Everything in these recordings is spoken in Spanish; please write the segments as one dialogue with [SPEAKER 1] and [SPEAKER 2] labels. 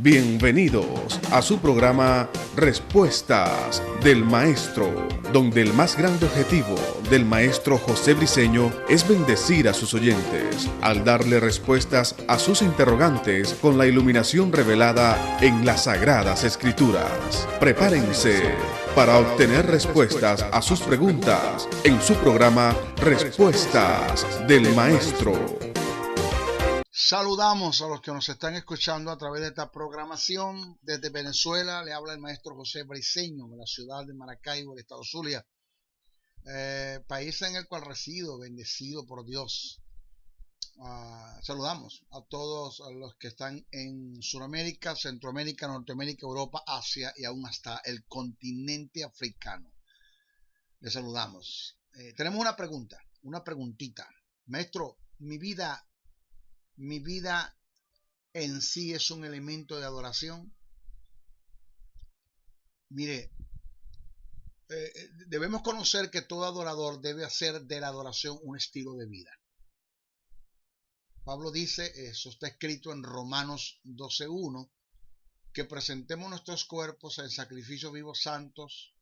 [SPEAKER 1] Bienvenidos a su programa Respuestas del Maestro, donde el más grande objetivo del maestro José Briceño es bendecir a sus oyentes al darle respuestas a sus interrogantes con la iluminación revelada en las Sagradas Escrituras. Prepárense para obtener respuestas a sus preguntas en su programa Respuestas del Maestro.
[SPEAKER 2] Saludamos a los que nos están escuchando a través de esta programación. Desde Venezuela le habla el maestro José Briceño de la ciudad de Maracaibo, el estado Zulia, país en el cual resido, bendecido por Dios. Saludamos a todos los que están en Sudamérica, Centroamérica, Norteamérica, Europa, Asia y aún hasta el continente africano. Les saludamos. Tenemos una preguntita. Maestro, mi vida en sí es un elemento de adoración. Mire, debemos conocer que todo adorador debe hacer de la adoración un estilo de vida. Pablo dice, eso está escrito en Romanos 12:1, que presentemos nuestros cuerpos en sacrificios vivos santos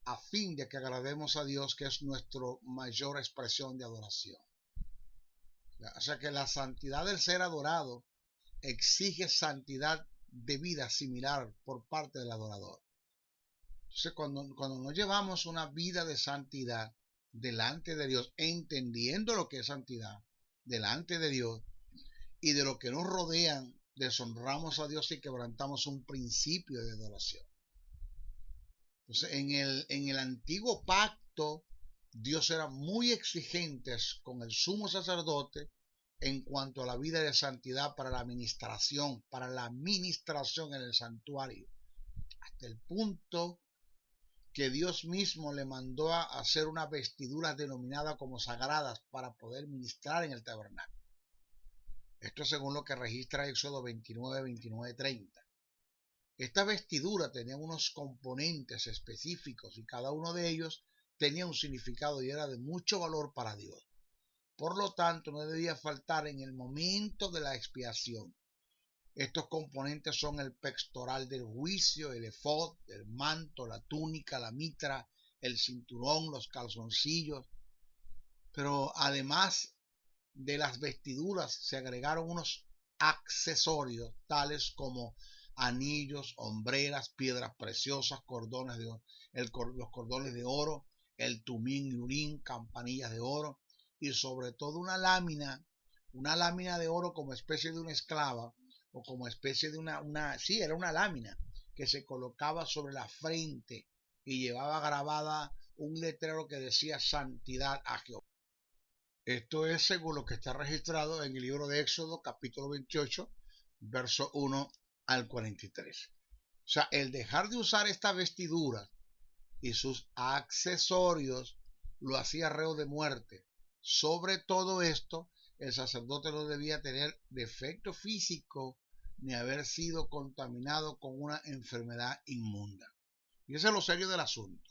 [SPEAKER 2] a fin de que agrademos a Dios, que es nuestra mayor expresión de adoración. O sea que la santidad del ser adorado exige santidad de vida similar por parte del adorador. Entonces, cuando nos llevamos una vida de santidad delante de Dios, entendiendo lo que es santidad delante de Dios y de lo que nos rodean, deshonramos a Dios y quebrantamos un principio de adoración. Entonces, en el antiguo pacto, Dios era muy exigente con el sumo sacerdote en cuanto a la vida de santidad para la administración en el santuario, hasta el punto que Dios mismo le mandó a hacer unas vestiduras denominadas como sagradas para poder ministrar en el tabernáculo. Esto es según lo que registra Éxodo 29, 29, 30. Esta vestidura tenía unos componentes específicos y cada uno de ellos tenía un significado y era de mucho valor para Dios. Por lo tanto, no debía faltar en el momento de la expiación. Estos componentes son el pectoral del juicio, el efod, el manto, la túnica, la mitra, el cinturón, los calzoncillos. Pero además de las vestiduras se agregaron unos accesorios tales como anillos, hombreras, piedras preciosas, los cordones de oro, el tumín y urín, campanillas de oro y sobre todo una lámina de oro como especie de una esclava o como especie de era una lámina que se colocaba sobre la frente y llevaba grabada un letrero que decía santidad a Jehová. Esto es según lo que está registrado en el libro de Éxodo, capítulo 28, verso 1 al 43. O sea, el dejar de usar esta vestidura y sus accesorios lo hacía reo de muerte. Sobre todo esto, el sacerdote no debía tener defecto físico ni haber sido contaminado con una enfermedad inmunda. Y ese es lo serio del asunto.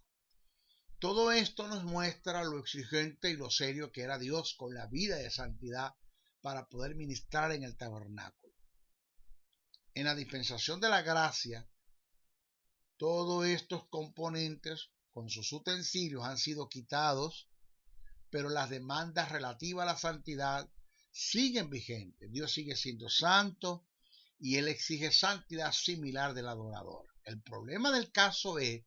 [SPEAKER 2] Todo esto nos muestra lo exigente y lo serio que era Dios con la vida de santidad para poder ministrar en el tabernáculo. En la dispensación de la gracia, todos estos componentes con sus utensilios han sido quitados, pero las demandas relativas a la santidad siguen vigentes. Dios sigue siendo santo y Él exige santidad similar del adorador. El problema del caso es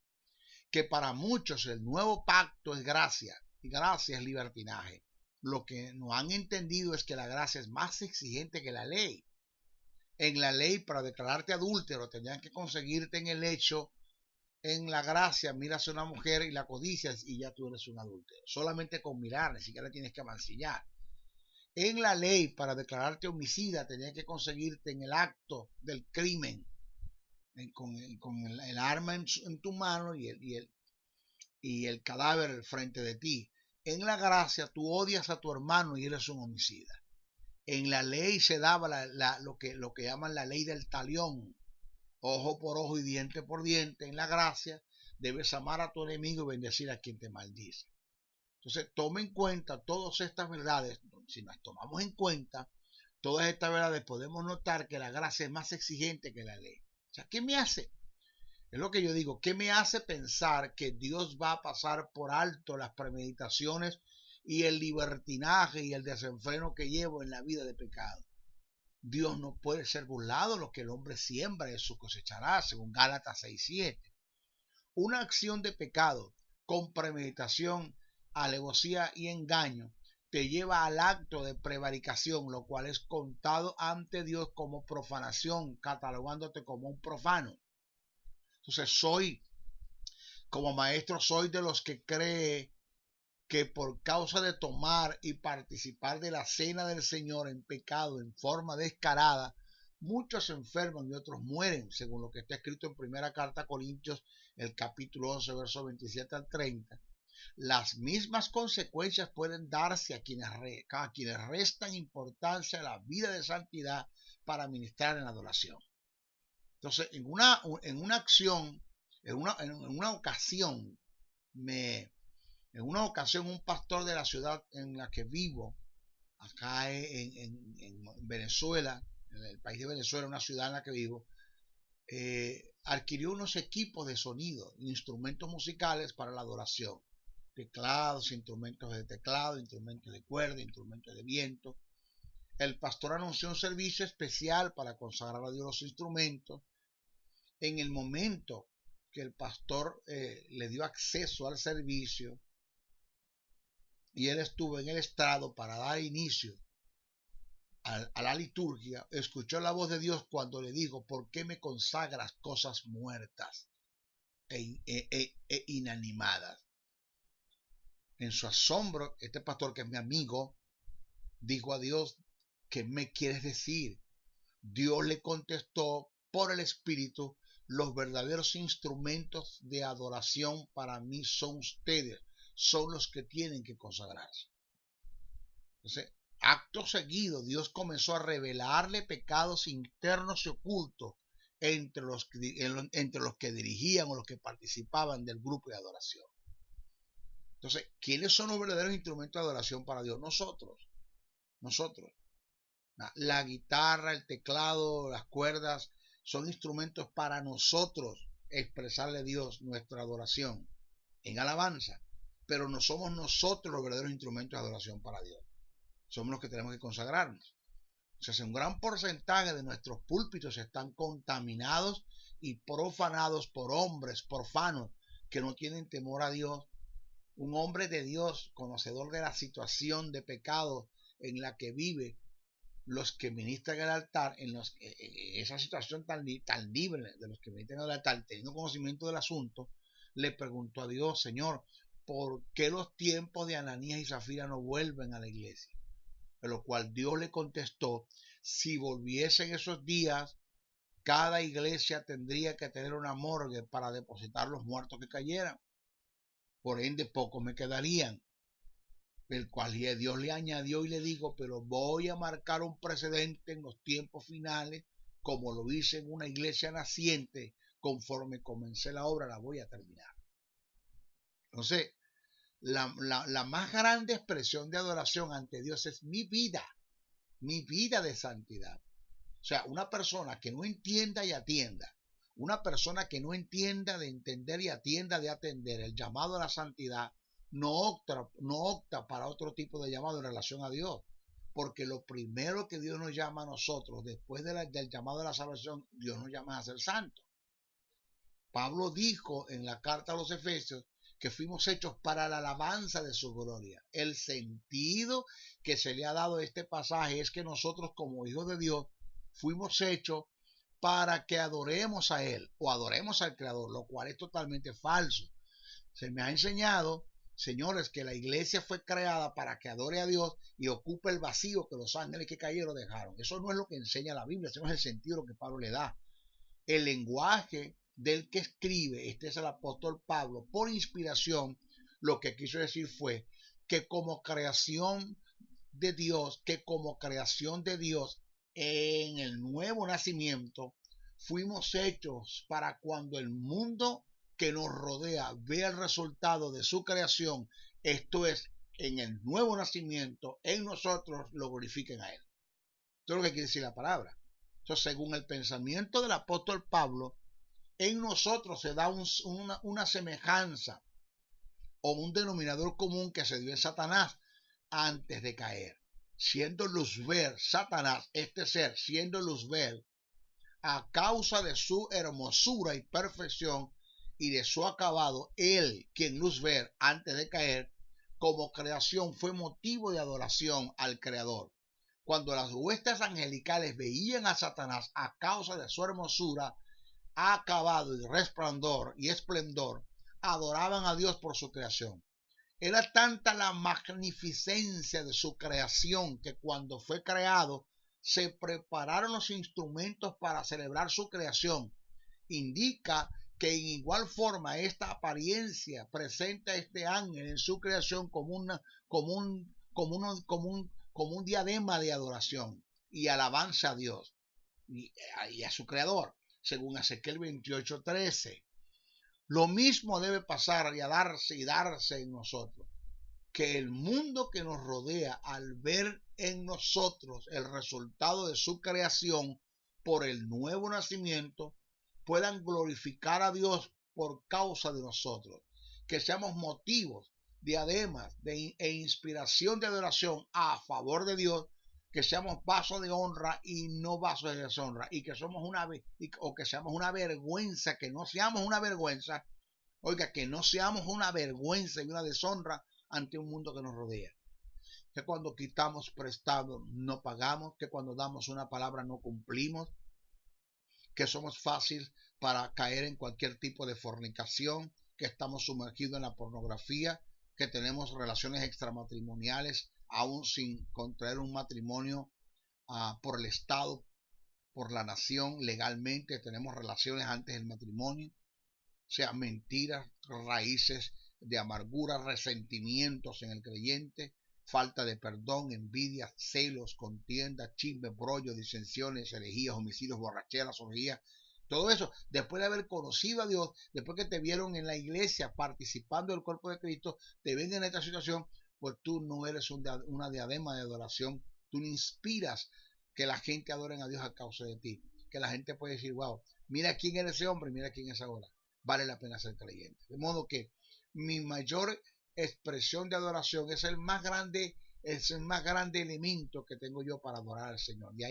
[SPEAKER 2] que para muchos el nuevo pacto es gracia y gracia es libertinaje. Lo que no han entendido es que la gracia es más exigente que la ley. En la ley, para declararte adúltero, tenían que conseguirte en el hecho. En la gracia, miras a una mujer y la codicias y ya tú eres un adúltero. Solamente con mirar, ni siquiera tienes que mancillar. En la ley, para declararte homicida, tenías que conseguirte en el acto del crimen, con el arma en tu mano y el cadáver al frente de ti. En la gracia, tú odias a tu hermano y eres un homicida. En la ley se daba lo que llaman la ley del talión. Ojo por ojo y diente por diente. En la gracia debes amar a tu enemigo y bendecir a quien te maldice. Entonces toma en cuenta todas estas verdades. Si las tomamos en cuenta, todas estas verdades podemos notar que la gracia es más exigente que la ley. O sea, ¿qué me hace? Es lo que yo digo, ¿qué me hace pensar que Dios va a pasar por alto las premeditaciones y el libertinaje y el desenfreno que llevo en la vida de pecado? Dios no puede ser burlado, lo que el hombre siembra eso cosechará, según Gálatas 6:7. Una acción de pecado con premeditación, alevosía y engaño te lleva al acto de prevaricación, lo cual es contado ante Dios como profanación, catalogándote como un profano. Entonces como maestro, soy de los que cree que por causa de tomar y participar de la cena del Señor en pecado en forma descarada, muchos se enferman y otros mueren, según lo que está escrito en primera carta a Corintios, el capítulo 11, versos 27 al 30. Las mismas consecuencias pueden darse a quienes restan importancia a la vida de santidad para ministrar en adoración. Entonces, en una acción, en una ocasión, un pastor de la ciudad en la que vivo, acá en Venezuela, en el país de Venezuela, una ciudad en la que vivo, adquirió unos equipos de sonido, instrumentos musicales para la adoración. Teclados, instrumentos de teclado, instrumentos de cuerda, instrumentos de viento. El pastor anunció un servicio especial para consagrar a Dios los instrumentos. En el momento que el pastor le dio acceso al servicio y él estuvo en el estrado para dar inicio a la liturgia, escuchó la voz de Dios cuando le dijo: ¿por qué me consagras cosas muertas e inanimadas? En su asombro, este pastor, que es mi amigo, dijo a Dios: ¿qué me quieres decir? Dios le contestó por el Espíritu: los verdaderos instrumentos de adoración para mí son ustedes, son los que tienen que consagrarse. Entonces, acto seguido, Dios comenzó a revelarle pecados internos y ocultos entre los que dirigían o los que participaban del grupo de adoración. Entonces, ¿quiénes son los verdaderos instrumentos de adoración para Dios? Nosotros. La guitarra, el teclado, las cuerdas son instrumentos para nosotros expresarle a Dios nuestra adoración en alabanza, pero no somos nosotros los verdaderos instrumentos de adoración para Dios. Somos los que tenemos que consagrarnos. O sea, un gran porcentaje de nuestros púlpitos están contaminados y profanados por hombres profanos que no tienen temor a Dios. Un hombre de Dios, conocedor de la situación de pecado en la que vive los que ministran el altar, en esa situación tan libre de los que ministran el altar, teniendo conocimiento del asunto, le preguntó a Dios: Señor, ¿por qué los tiempos de Ananías y Zafira no vuelven a la iglesia? A lo cual Dios le contestó: si volviesen esos días, cada iglesia tendría que tener una morgue para depositar los muertos que cayeran. Por ende, pocos me quedarían. El cual Dios le añadió y le dijo: pero voy a marcar un precedente en los tiempos finales, como lo hice en una iglesia naciente. Conforme comencé la obra, la voy a terminar. Entonces, la más grande expresión de adoración ante Dios es mi vida de santidad. O sea, una persona que no entienda y atienda, una persona que no entienda de entender y atienda de atender el llamado a la santidad, no opta para otro tipo de llamado en relación a Dios, porque lo primero que Dios nos llama a nosotros, después del llamado a la salvación, Dios nos llama a ser santos. Pablo dijo en la carta a los Efesios que fuimos hechos para la alabanza de su gloria. El sentido que se le ha dado a este pasaje es que nosotros, como hijos de Dios, fuimos hechos para que adoremos a Él o adoremos al Creador, lo cual es totalmente falso. Se me ha enseñado, señores, que la iglesia fue creada para que adore a Dios y ocupe el vacío que los ángeles que cayeron dejaron. Eso no es lo que enseña la Biblia, eso no es el sentido que Pablo le da. El lenguaje del que escribe, este es el apóstol Pablo, por inspiración, lo que quiso decir fue que como creación de Dios, en el nuevo nacimiento, fuimos hechos para cuando el mundo que nos rodea vea el resultado de su creación, esto es, en el nuevo nacimiento, en nosotros lo glorifiquen a Él. Esto es lo que quiere decir la palabra. O Entonces, según el pensamiento del apóstol Pablo, en nosotros se da una semejanza o un denominador común que se dio en Satanás antes de caer. Siendo Luzbel, Satanás, este ser, siendo Luzbel, a causa de su hermosura y perfección y de su acabado, él, quien Luzbel, antes de caer, como creación fue motivo de adoración al Creador. Cuando las huestes angelicales veían a Satanás a causa de su hermosura, acabado y resplandor y esplendor, adoraban a Dios por su creación. Era tanta la magnificencia de su creación que cuando fue creado se prepararon los instrumentos para celebrar su creación. Indica que en igual forma esta apariencia presenta a este ángel en su creación como un diadema de adoración y alabanza a Dios y a su creador, según Ezequiel 28:13. Lo mismo debe pasar y darse en nosotros, que el mundo que nos rodea, al ver en nosotros el resultado de su creación por el nuevo nacimiento, puedan glorificar a Dios por causa de nosotros, que seamos motivos, diademas e inspiración de adoración a favor de Dios, que seamos vasos de honra y no vasos de deshonra, y que seamos una vergüenza, que no seamos una vergüenza, que no seamos una vergüenza y una deshonra ante un mundo que nos rodea. Que cuando quitamos prestado no pagamos, que cuando damos una palabra no cumplimos, que somos fáciles para caer en cualquier tipo de fornicación, que estamos sumergidos en la pornografía, que tenemos relaciones extramatrimoniales aún sin contraer un matrimonio por el Estado, por la nación, legalmente tenemos relaciones antes del matrimonio, o sea, mentiras, raíces de amargura, resentimientos en el creyente, falta de perdón, envidia, celos, contiendas, chismes, brollos, disensiones, herejías, homicidios, borracheras, orgías. Todo eso, después de haber conocido a Dios, después que te vieron en la iglesia participando del cuerpo de Cristo, te ven en esta situación, pues tú no eres una diadema de adoración, tú no inspiras que la gente adore a Dios a causa de ti, que la gente puede decir, wow, mira quién era ese hombre, mira quién es ahora, vale la pena ser creyente. De modo que mi mayor expresión de adoración es el más grande elemento que tengo yo para adorar al Señor. De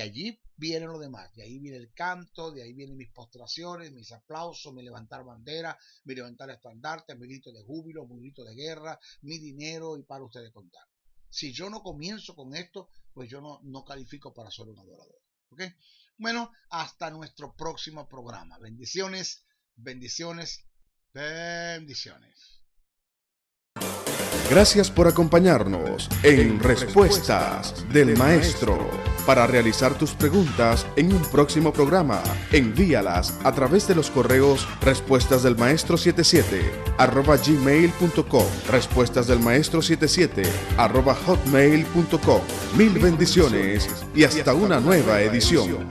[SPEAKER 2] allí viene lo demás, de ahí viene el canto, de ahí vienen mis postraciones, mis aplausos, mi levantar bandera, mi levantar estandarte, mi grito de júbilo, mi grito de guerra, mi dinero, y para ustedes contar. Si yo no comienzo con esto, pues yo no califico para ser un adorador. ¿Ok? Bueno, hasta nuestro próximo programa. Bendiciones, bendiciones, bendiciones.
[SPEAKER 1] Gracias por acompañarnos en Respuestas del Maestro. Para realizar tus preguntas en un próximo programa, envíalas a través de los correos respuestasdelmaestro77@gmail.com, respuestasdelmaestro77@hotmail.com. Mil bendiciones y hasta una nueva edición.